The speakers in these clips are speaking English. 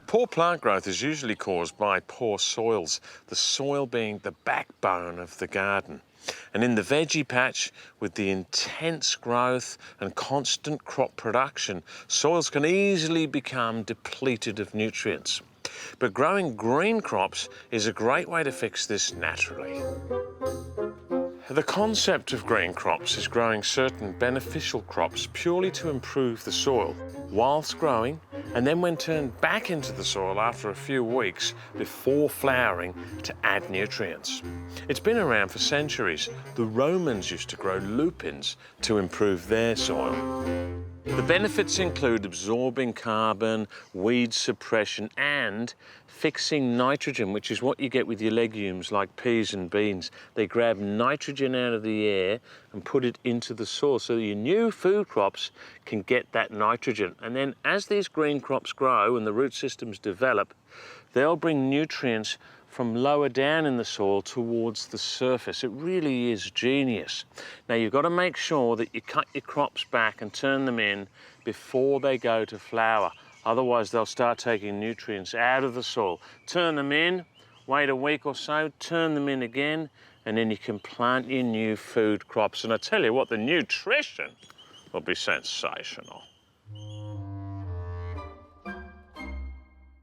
Poor plant growth is usually caused by poor soils, the soil being the backbone of the garden. And in the veggie patch, with the intense growth and constant crop production, soils can easily become depleted of nutrients. But growing green crops is a great way to fix this naturally. The concept of green crops is growing certain beneficial crops purely to improve the soil whilst growing, and then when turned back into the soil after a few weeks before flowering to add nutrients. It's been around for centuries. The Romans used to grow lupins to improve their soil. The benefits include absorbing carbon, weed suppression, and fixing nitrogen, which is what you get with your legumes like peas and beans. They grab nitrogen out of the air and put it into the soil so that your new food crops can get that nitrogen. And then as these green crops grow and the root systems develop, they'll bring nutrients from lower down in the soil towards the surface. It really is genius. Now you've got to make sure that you cut your crops back and turn them in before they go to flower. Otherwise they'll start taking nutrients out of the soil. Turn them in, wait a week or so, turn them in again, and then you can plant your new food crops. And I tell you what, the nutrition will be sensational.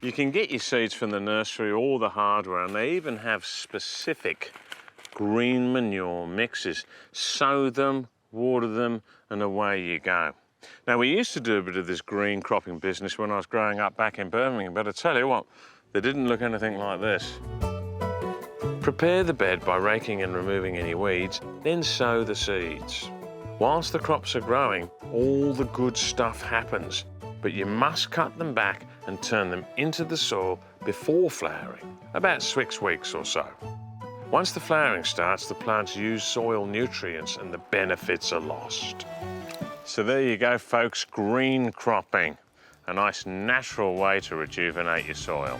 You can get your seeds from the nursery or the hardware, and they even have specific green manure mixes. Sow them, water them, and away you go. Now, we used to do a bit of this green cropping business when I was growing up back in Birmingham, but I tell you what, they didn't look anything like this. Prepare the bed by raking and removing any weeds, then sow the seeds. Whilst the crops are growing, all the good stuff happens, but you must cut them back and turn them into the soil before flowering, about 6 weeks or so. Once the flowering starts, the plants use soil nutrients and the benefits are lost. So there you go, folks, green cropping, a nice natural way to rejuvenate your soil.